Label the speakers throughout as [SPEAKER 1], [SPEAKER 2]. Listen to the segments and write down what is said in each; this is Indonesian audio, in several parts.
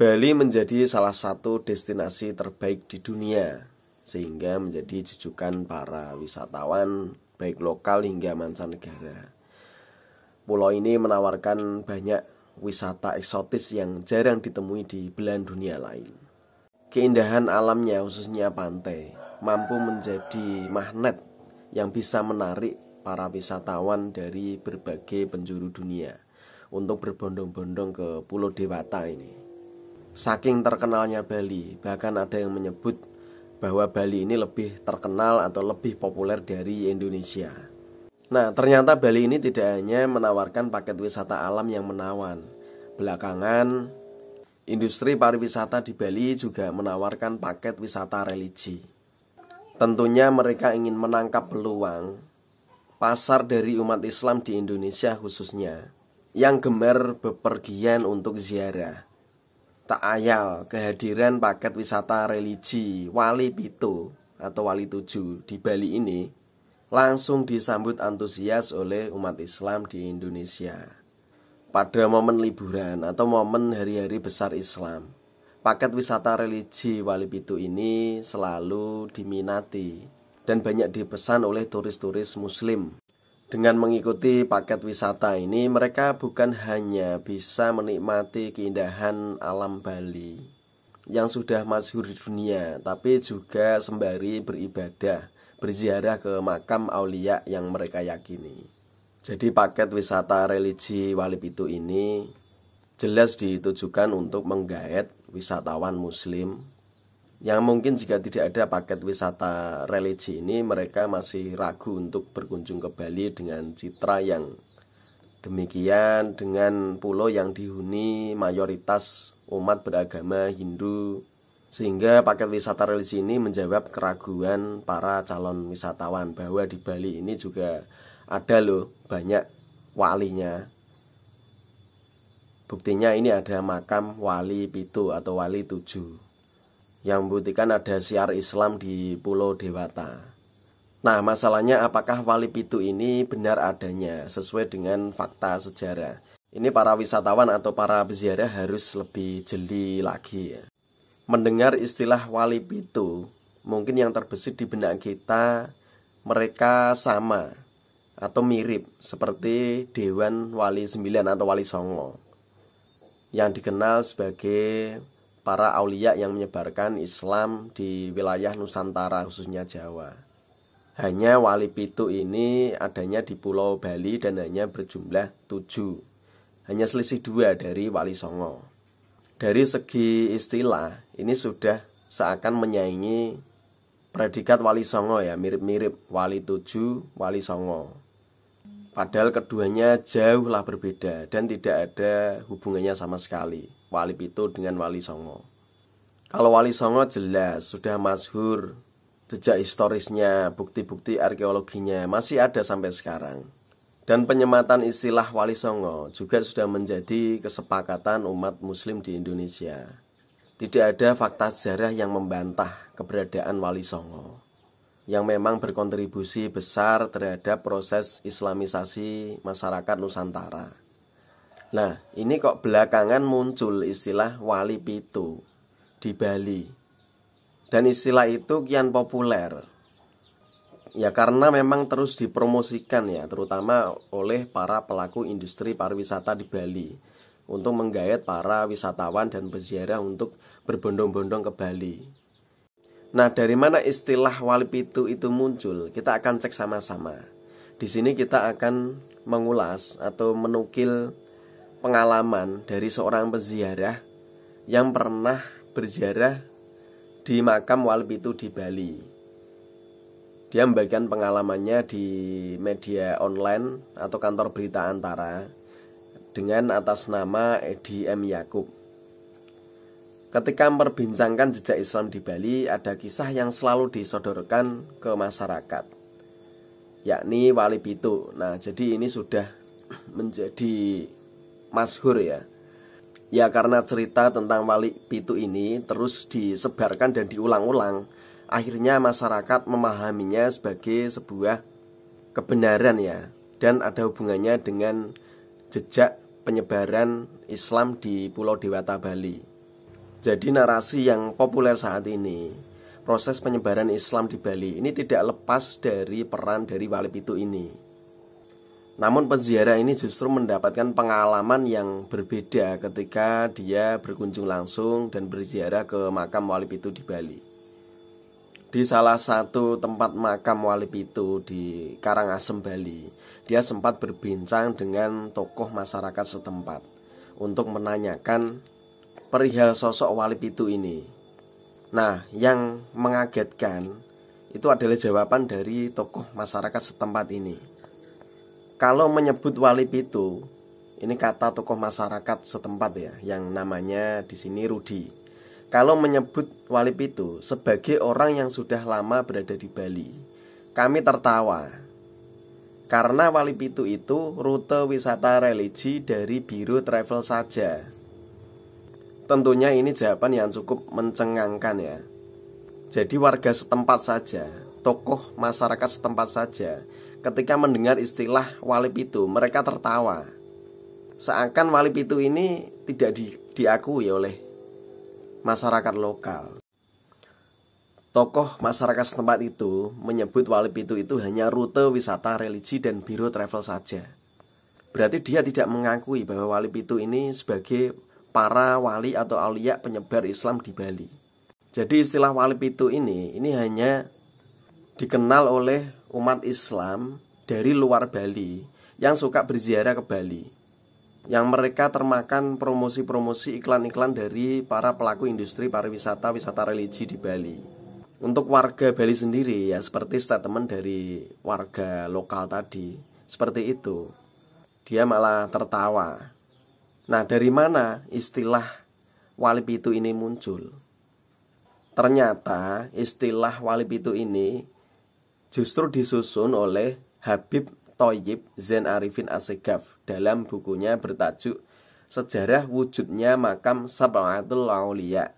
[SPEAKER 1] Bali menjadi salah satu destinasi terbaik di dunia, sehingga menjadi jujukan para wisatawan baik lokal hingga mancanegara. Pulau ini menawarkan banyak wisata eksotis yang jarang ditemui di belahan dunia lain. Keindahan alamnya, khususnya pantai, mampu menjadi magnet yang bisa menarik para wisatawan dari berbagai penjuru dunia untuk berbondong-bondong ke Pulau Dewata ini. Saking terkenalnya Bali, bahkan ada yang menyebut bahwa Bali ini lebih terkenal atau lebih populer dari Indonesia. Nah, ternyata Bali ini tidak hanya menawarkan paket wisata alam yang menawan. Belakangan, industri pariwisata di Bali juga menawarkan paket wisata religi. Tentunya mereka ingin menangkap peluang pasar dari umat Islam di Indonesia khususnya, yang gemar bepergian untuk ziarah. Tak ayal kehadiran paket wisata religi Wali Pitu atau Wali Tujuh di Bali ini langsung disambut antusias oleh umat Islam di Indonesia. Pada momen liburan atau momen hari-hari besar Islam, paket wisata religi Wali Pitu ini selalu diminati dan banyak dipesan oleh turis-turis muslim. Dengan mengikuti paket wisata ini, mereka bukan hanya bisa menikmati keindahan alam Bali yang sudah masyhur di dunia, tapi juga sembari beribadah, berziarah ke makam aulia yang mereka yakini. Jadi paket wisata religi Wali Pitu ini jelas ditujukan untuk menggaet wisatawan muslim yang mungkin jika tidak ada paket wisata religi ini, mereka masih ragu untuk berkunjung ke Bali dengan citra yang demikian, dengan pulau yang dihuni mayoritas umat beragama Hindu. Sehingga paket wisata religi ini menjawab keraguan para calon wisatawan bahwa di Bali ini juga ada loh banyak walinya. Buktinya ini ada makam Wali Pitu atau Wali Tujuh yang membuktikan ada syiar Islam di Pulau Dewata. Nah, masalahnya apakah Wali Pitu ini benar adanya sesuai dengan fakta sejarah? Ini para wisatawan atau para peziarah harus lebih jeli lagi ya. Mendengar istilah Wali Pitu, mungkin yang terbesit di benak kita mereka sama atau mirip seperti Dewan Wali Sembilan atau Wali Songo yang dikenal sebagai para aulia yang menyebarkan Islam di wilayah Nusantara khususnya Jawa. Hanya Wali Pitu ini adanya di Pulau Bali dan hanya berjumlah 7. Hanya selisih 2 dari Wali Songo. Dari segi istilah ini sudah seakan menyaingi predikat Wali Songo ya, mirip-mirip Wali Tujuh, Wali Songo. Padahal keduanya jauhlah berbeda dan tidak ada hubungannya sama sekali Wali Pitu dengan Wali Songo. Kalau Wali Songo jelas sudah masyhur, jejak historisnya, bukti-bukti arkeologinya masih ada sampai sekarang. Dan penyematan istilah Wali Songo juga sudah menjadi kesepakatan umat muslim di Indonesia. Tidak ada fakta sejarah yang membantah keberadaan Wali Songo yang memang berkontribusi besar terhadap proses islamisasi masyarakat Nusantara. Nah, ini kok belakangan muncul istilah Wali Pitu di Bali. Dan istilah itu kian populer. Ya karena memang terus dipromosikan ya, terutama oleh para pelaku industri pariwisata di Bali untuk menggayat para wisatawan dan peziarah untuk berbondong-bondong ke Bali. Nah, dari mana istilah Wali Pitu itu muncul? Kita akan cek sama-sama. Di sini kita akan mengulas atau menukil pengalaman dari seorang peziarah yang pernah berziarah di makam Wali Pitu di Bali. Dia membagikan pengalamannya di media online atau kantor berita Antara dengan atas nama Edi M. Yakub. Ketika memperbincangkan jejak Islam di Bali, ada kisah yang selalu disodorkan ke masyarakat, yakni Wali Pitu. Nah, jadi ini sudah menjadi masyhur ya. Ya karena cerita tentang Wali Pitu ini terus disebarkan dan diulang-ulang, akhirnya masyarakat memahaminya sebagai sebuah kebenaran ya, dan ada hubungannya dengan jejak penyebaran Islam di Pulau Dewata Bali. Jadi narasi yang populer saat ini, proses penyebaran Islam di Bali ini tidak lepas dari peran dari Wali Pitu ini. Namun peziarah ini justru mendapatkan pengalaman yang berbeda ketika dia berkunjung langsung dan berziarah ke makam Wali Pitu di Bali. Di salah satu tempat makam Wali Pitu di Karangasem, Bali, dia sempat berbincang dengan tokoh masyarakat setempat untuk menanyakan perihal sosok Wali Pitu ini. Nah, yang mengagetkan itu adalah jawaban dari tokoh masyarakat setempat ini. Kalau menyebut Wali Pitu, ini kata tokoh masyarakat setempat ya, yang namanya di sini Rudi. Kalau menyebut Wali Pitu sebagai orang yang sudah lama berada di Bali, kami tertawa. Karena Wali Pitu itu rute wisata religi dari Biro Travel saja. Tentunya ini jawaban yang cukup mencengangkan ya. Jadi warga setempat saja, tokoh masyarakat setempat saja, ketika mendengar istilah Wali Pitu, mereka tertawa. Seakan Wali Pitu ini tidak diakui oleh masyarakat lokal. Tokoh masyarakat setempat itu menyebut Wali Pitu itu hanya rute wisata religi dan Biro Travel saja. Berarti dia tidak mengakui bahwa Wali Pitu ini sebagai para wali atau aulia penyebar Islam di Bali. Jadi istilah Wali Pitu ini hanya dikenal oleh umat Islam dari luar Bali yang suka berziarah ke Bali, yang mereka termakan promosi-promosi iklan-iklan dari para pelaku industri pariwisata, wisata religi di Bali. Untuk warga Bali sendiri ya seperti statement dari warga lokal tadi, seperti itu. Dia malah tertawa. Nah, dari mana istilah Wali Pitu ini muncul? Ternyata istilah Wali Pitu ini justru disusun oleh Habib Thoyyib Zain Arifin Assegaf dalam bukunya bertajuk Sejarah Wujudnya Makam Sab'atul Aulia.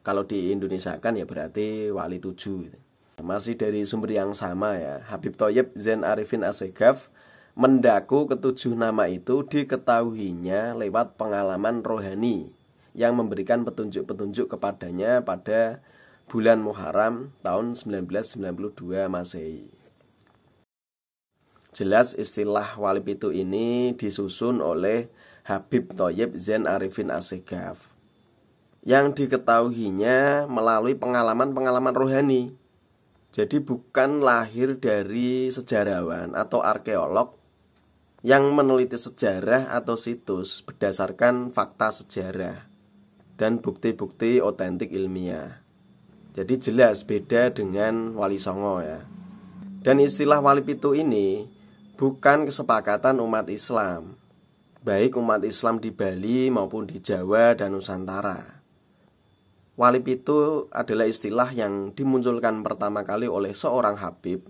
[SPEAKER 1] Kalau di Indonesia kan ya berarti Wali 7. Masih dari sumber yang sama ya. Habib Thoyyib Zain Arifin Assegaf mendaku ketujuh nama itu diketahuinya lewat pengalaman rohani yang memberikan petunjuk-petunjuk kepadanya pada bulan Muharram tahun 1992 Masehi. Jelas istilah Wali Pitu ini disusun oleh Habib Thoyyib Zain Arifin Assegaf yang diketahuinya melalui pengalaman-pengalaman rohani. Jadi bukan lahir dari sejarawan atau arkeolog yang meneliti sejarah atau situs berdasarkan fakta sejarah dan bukti-bukti otentik ilmiah. Jadi jelas beda dengan Wali Songo ya. Dan istilah Wali Pitu ini bukan kesepakatan umat Islam, baik umat Islam di Bali maupun di Jawa dan Nusantara. Wali Pitu adalah istilah yang dimunculkan pertama kali oleh seorang habib,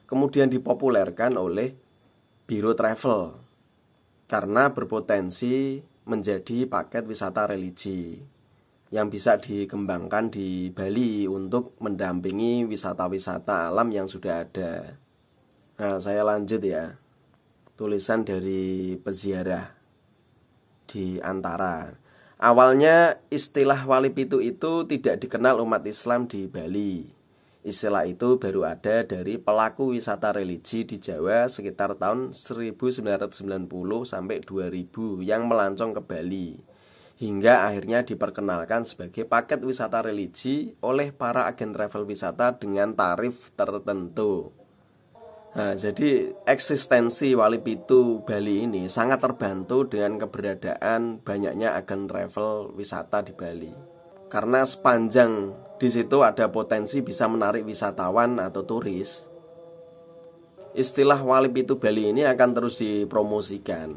[SPEAKER 1] kemudian dipopulerkan oleh Biro Travel karena berpotensi menjadi paket wisata religi yang bisa dikembangkan di Bali untuk mendampingi wisata-wisata alam yang sudah ada. Nah, saya lanjut ya. Tulisan dari peziarah di Antara. Awalnya istilah Wali Pitu itu tidak dikenal umat Islam di Bali. Istilah itu baru ada dari pelaku wisata religi di Jawa sekitar tahun 1990 sampai 2000 yang melancong ke Bali. Hingga akhirnya diperkenalkan sebagai paket wisata religi oleh para agen travel wisata dengan tarif tertentu. Nah, jadi eksistensi Wali Pitu Bali ini sangat terbantu dengan keberadaan banyaknya agen travel wisata di Bali. Karena sepanjang di situ ada potensi bisa menarik wisatawan atau turis, istilah Wali Pitu Bali ini akan terus dipromosikan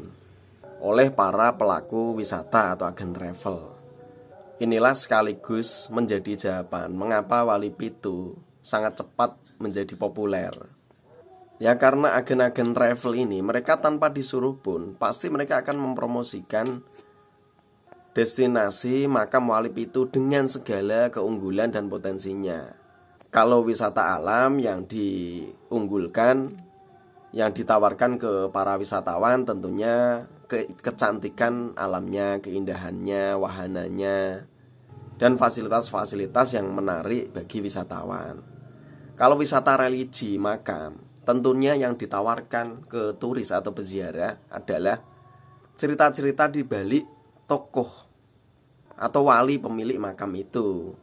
[SPEAKER 1] oleh para pelaku wisata atau agen travel. Inilah sekaligus menjadi jawaban mengapa Wali Pitu sangat cepat menjadi populer. Ya karena agen-agen travel ini mereka tanpa disuruh pun pasti mereka akan mempromosikan destinasi makam Wali Pitu dengan segala keunggulan dan potensinya. Kalau wisata alam yang diunggulkan, yang ditawarkan ke para wisatawan tentunya kecantikan alamnya, keindahannya, wahananya, dan fasilitas-fasilitas yang menarik bagi wisatawan. Kalau wisata religi makam, tentunya yang ditawarkan ke turis atau peziarah adalah cerita-cerita di balik tokoh atau wali pemilik makam itu.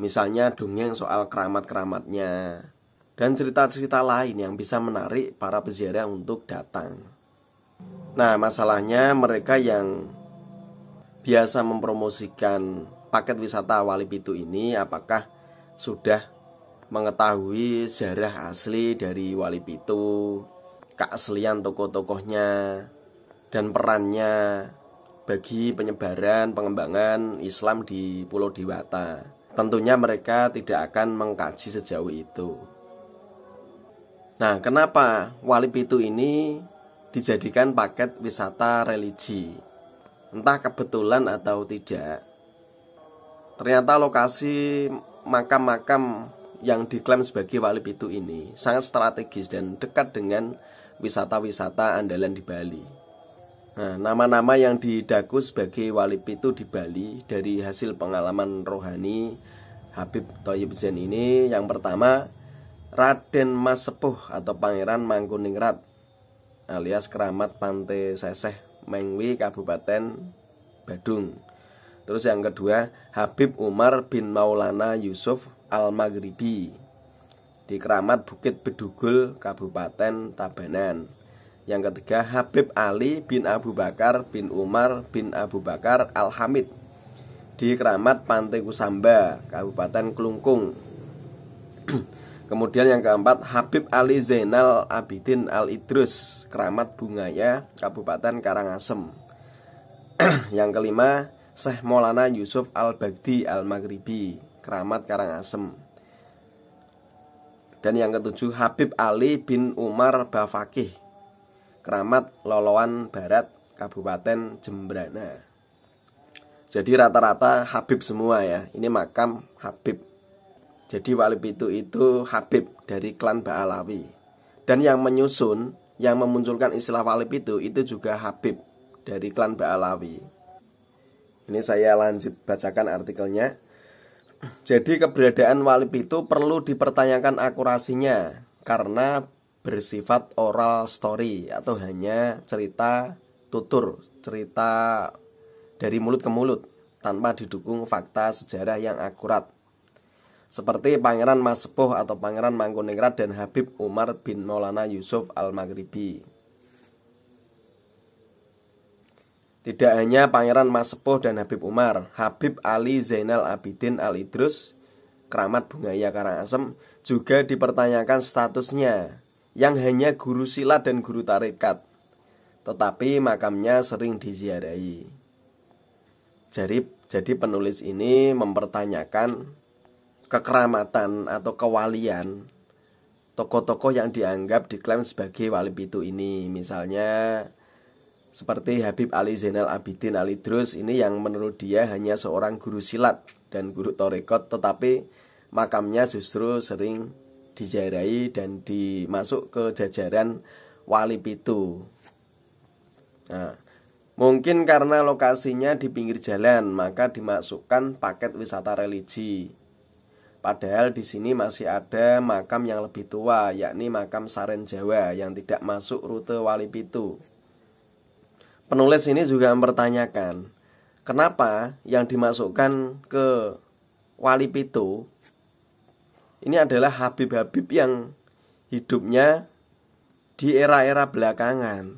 [SPEAKER 1] Misalnya dongeng soal keramat-keramatnya dan cerita-cerita lain yang bisa menarik para peziarah untuk datang. Nah, masalahnya mereka yang biasa mempromosikan paket wisata Wali Pitu ini apakah sudah mengetahui sejarah asli dari Wali Pitu, keaslian tokoh-tokohnya, dan perannya bagi penyebaran pengembangan Islam di Pulau Dewata. Tentunya mereka tidak akan mengkaji sejauh itu. Nah, kenapa Wali Pitu ini dijadikan paket wisata religi? Entah kebetulan atau tidak, ternyata lokasi makam-makam yang diklaim sebagai Wali Pitu ini sangat strategis dan dekat dengan wisata-wisata andalan di Bali. Nah, nama-nama yang didaku sebagai Wali Pitu di Bali dari hasil pengalaman rohani Habib Thoyib Zain ini, yang pertama Raden Mas Sepuh atau Pangeran Mangkuningrat alias Keramat Pantai Seseh Mengwi Kabupaten Badung. Terus yang kedua Habib Umar bin Maulana Yusuf Al-Maghribi di Keramat Bukit Bedugul Kabupaten Tabanan. Yang ketiga Habib Ali bin Abu Bakar bin Umar bin Abu Bakar Al-Hamid di Keramat Pantai Kusamba Kabupaten Klungkung. Kemudian yang keempat Habib Ali Zainal Abidin Al-Idrus Keramat Bungaya Kabupaten Karangasem. Yang kelima Syekh Maulana Yusuf Al-Baghdhi Al-Maghribi Keramat Karangasem. Dan yang ketujuh Habib Ali bin Umar Bafakih Keramat Loloan Barat Kabupaten Jembrana. Jadi rata-rata Habib semua ya. Ini makam Habib. Jadi Wali Pitu itu Habib dari klan Ba'alawi. Dan yang menyusun, yang memunculkan istilah Wali Pitu itu juga Habib dari klan Ba'alawi. Ini saya lanjut bacakan artikelnya. Jadi keberadaan Wali Pitu perlu dipertanyakan akurasinya karena bersifat oral story atau hanya cerita tutur, cerita dari mulut ke mulut tanpa didukung fakta sejarah yang akurat. Seperti Pangeran Mas Sepuh atau Pangeran Mangkuningrat dan Habib Umar bin Maulana Yusuf Al-Maghribi. Tidak hanya Pangeran Mas Sepuh dan Habib Umar, Habib Ali Zainal Abidin Al-Idrus Keramat Bungaya Karangasem juga dipertanyakan statusnya yang hanya guru silat dan guru tarekat, tetapi makamnya sering diziarahi. Jadi penulis ini mempertanyakan kekeramatan atau kewalian tokoh-tokoh yang dianggap diklaim sebagai Wali Pitu ini. Misalnya seperti Habib Ali Zainal Abidin Al-Idrus ini yang menurut dia hanya seorang guru silat dan guru tarekat, tetapi makamnya justru sering diziarahi dan dimasuk ke jajaran Wali Pitu. Nah, mungkin karena lokasinya di pinggir jalan, maka dimasukkan paket wisata religi. Padahal di sini masih ada makam yang lebih tua, yakni makam Saren Jawa yang tidak masuk rute Wali Pitu. Penulis ini juga mempertanyakan, kenapa yang dimasukkan ke Wali Pitu ini adalah Habib-Habib yang hidupnya di era-era belakangan,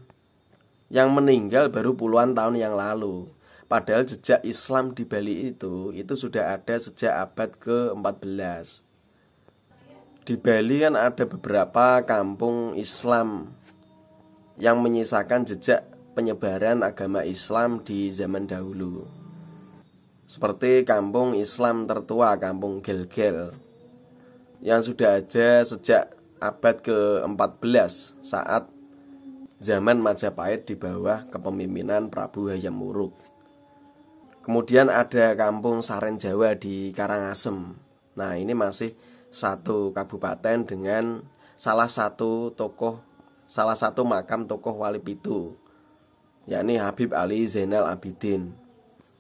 [SPEAKER 1] yang meninggal baru puluhan tahun yang lalu. Padahal jejak Islam di Bali itu sudah ada sejak abad ke-14. Di Bali kan ada beberapa kampung Islam yang menyisakan jejak penyebaran agama Islam di zaman dahulu. Seperti kampung Islam tertua, kampung Gel-Gel, yang sudah ada sejak abad ke-14 saat zaman Majapahit di bawah kepemimpinan Prabu Hayam Wuruk. Kemudian ada kampung Saren Jawa di Karangasem. Nah, ini masih satu kabupaten dengan salah satu makam tokoh Wali Pitu, yakni Habib Ali Zainal Abidin.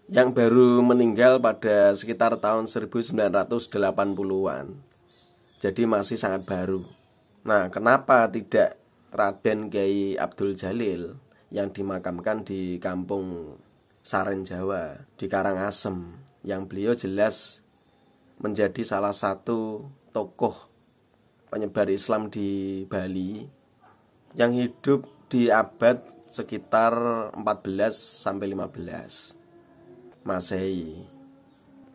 [SPEAKER 1] yang baru meninggal pada sekitar tahun 1980-an. Jadi masih sangat baru. Nah, kenapa tidak Raden Kyai Abdul Jalil yang dimakamkan di kampung Saren Jawa, di Karangasem, yang beliau jelas menjadi salah satu tokoh penyebar Islam di Bali yang hidup di abad sekitar 14 sampai 15 Masehi.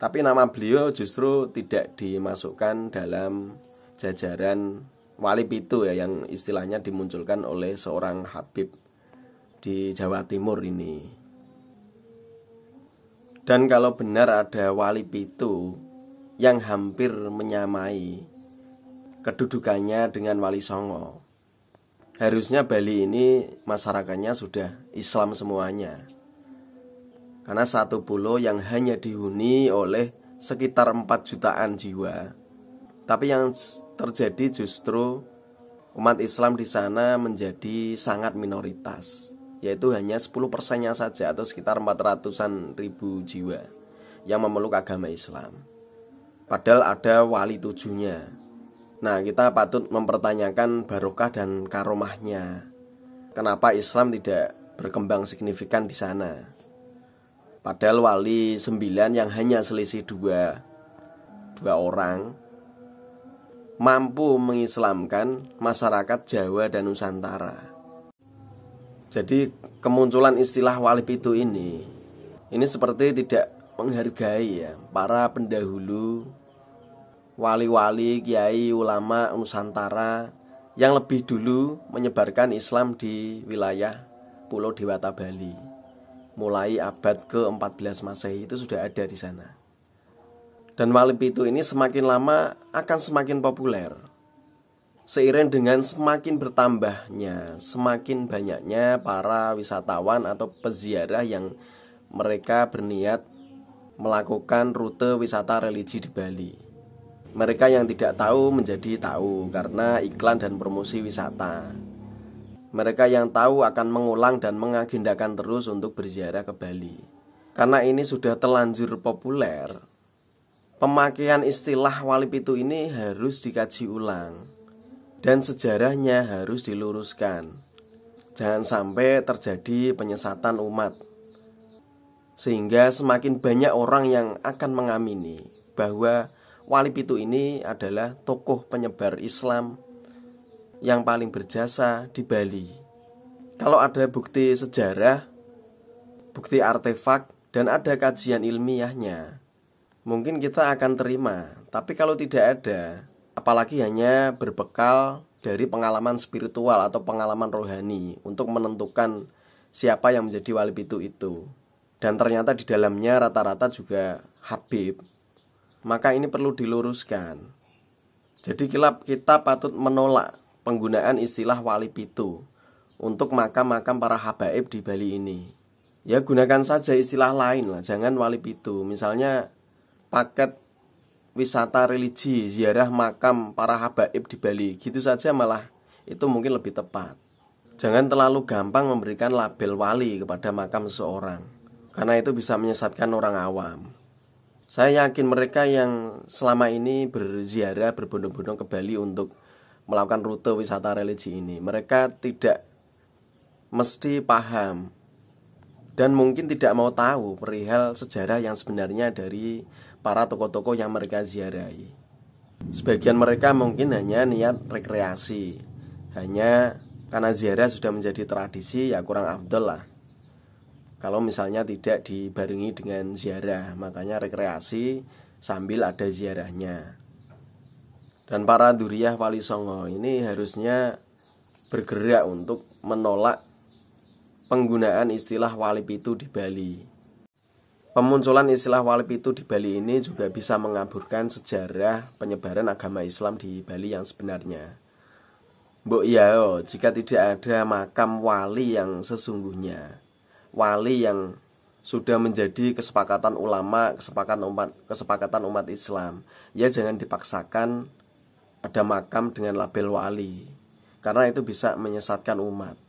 [SPEAKER 1] Tapi nama beliau justru tidak dimasukkan dalam jajaran wali pitu ya, yang istilahnya dimunculkan oleh seorang Habib di Jawa Timur ini. Dan kalau benar ada wali pitu yang hampir menyamai kedudukannya dengan Wali Songo, harusnya Bali ini masyarakatnya sudah Islam semuanya. Karena satu pulau yang hanya dihuni oleh sekitar 4 jutaan jiwa. Tapi yang terjadi justru umat Islam di sana menjadi sangat minoritas, yaitu hanya 10%-nya saja atau sekitar 400-an ribu jiwa yang memeluk agama Islam. Padahal ada wali tujuhnya. Nah, kita patut mempertanyakan barokah dan karomahnya. Kenapa Islam tidak berkembang signifikan di sana? Padahal wali 9 yang hanya selisih dua orang mampu mengislamkan masyarakat Jawa dan Nusantara. Jadi kemunculan istilah wali pitu ini seperti tidak menghargai ya para pendahulu, wali-wali, kiai, ulama Nusantara yang lebih dulu menyebarkan Islam di wilayah Pulau Dewata Bali. Mulai abad ke-14 Masehi itu sudah ada di sana. Dan wali pitu ini semakin lama akan semakin populer. Seiring dengan semakin bertambahnya, semakin banyaknya para wisatawan atau peziarah yang mereka berniat melakukan rute wisata religi di Bali. Mereka yang tidak tahu menjadi tahu karena iklan dan promosi wisata. Mereka yang tahu akan mengulang dan mengagendakan terus untuk berziarah ke Bali. Karena ini sudah terlanjur populer, pemakaian istilah wali pitu ini harus dikaji ulang dan sejarahnya harus diluruskan. Jangan sampai terjadi penyesatan umat, sehingga semakin banyak orang yang akan mengamini bahwa wali pitu ini adalah tokoh penyebar Islam yang paling berjasa di Bali. Kalau ada bukti sejarah, bukti artefak, dan ada kajian ilmiahnya, mungkin kita akan terima. Tapi kalau tidak ada, apalagi hanya berbekal dari pengalaman spiritual atau pengalaman rohani untuk menentukan siapa yang menjadi wali pitu itu, dan ternyata di dalamnya rata-rata juga Habib, maka ini perlu diluruskan. Jadi kita patut menolak penggunaan istilah wali pitu untuk makam-makam para habaib di Bali ini. Ya gunakan saja istilah lain lah, jangan wali pitu. Misalnya paket wisata religi, ziarah makam para habaib di Bali, gitu saja malah itu mungkin lebih tepat. Jangan terlalu gampang memberikan label wali kepada makam seseorang, karena itu bisa menyesatkan orang awam. Saya yakin mereka yang selama ini berziarah, berbondong-bondong ke Bali untuk melakukan rute wisata religi ini, mereka tidak mesti paham dan mungkin tidak mau tahu perihal sejarah yang sebenarnya dari para tokoh-tokoh yang mereka ziarahi. Sebagian mereka mungkin hanya niat rekreasi, hanya karena ziarah sudah menjadi tradisi, ya kurang afdol lah kalau misalnya tidak dibarengi dengan ziarah, makanya rekreasi sambil ada ziarahnya. Dan para duriyah Wali Songo ini harusnya bergerak untuk menolak penggunaan istilah wali pitu di Bali. Pemunculan istilah wali pitu di Bali ini juga bisa mengaburkan sejarah penyebaran agama Islam di Bali yang sebenarnya. Mbok ya, jika tidak ada makam wali yang sesungguhnya, wali yang sudah menjadi kesepakatan ulama, kesepakatan umat Islam, ya jangan dipaksakan ada makam dengan label wali, karena itu bisa menyesatkan umat.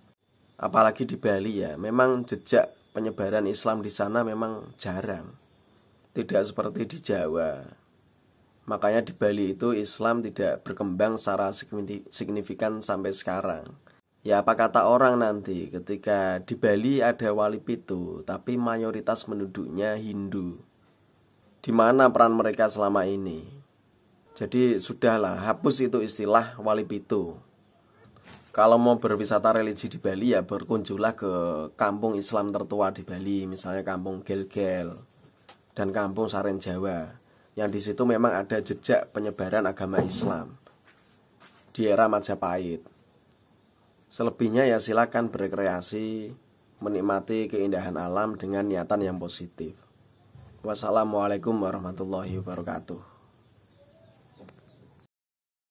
[SPEAKER 1] Apalagi di Bali ya, memang jejak penyebaran Islam di sana memang jarang. Tidak seperti di Jawa. Makanya di Bali itu Islam tidak berkembang secara signifikan sampai sekarang. Ya apa kata orang nanti ketika di Bali ada Wali Pitu, tapi mayoritas penduduknya Hindu. Di mana peran mereka selama ini? Jadi sudahlah, hapus itu istilah Wali Pitu. Kalau mau berwisata religi di Bali ya berkunjunglah ke kampung Islam tertua di Bali, misalnya kampung Gel-Gel dan kampung Saren Jawa. Yang di situ memang ada jejak penyebaran agama Islam di era Majapahit. Selebihnya ya silakan berrekreasi, menikmati keindahan alam dengan niatan yang positif. Wassalamualaikum warahmatullahi wabarakatuh.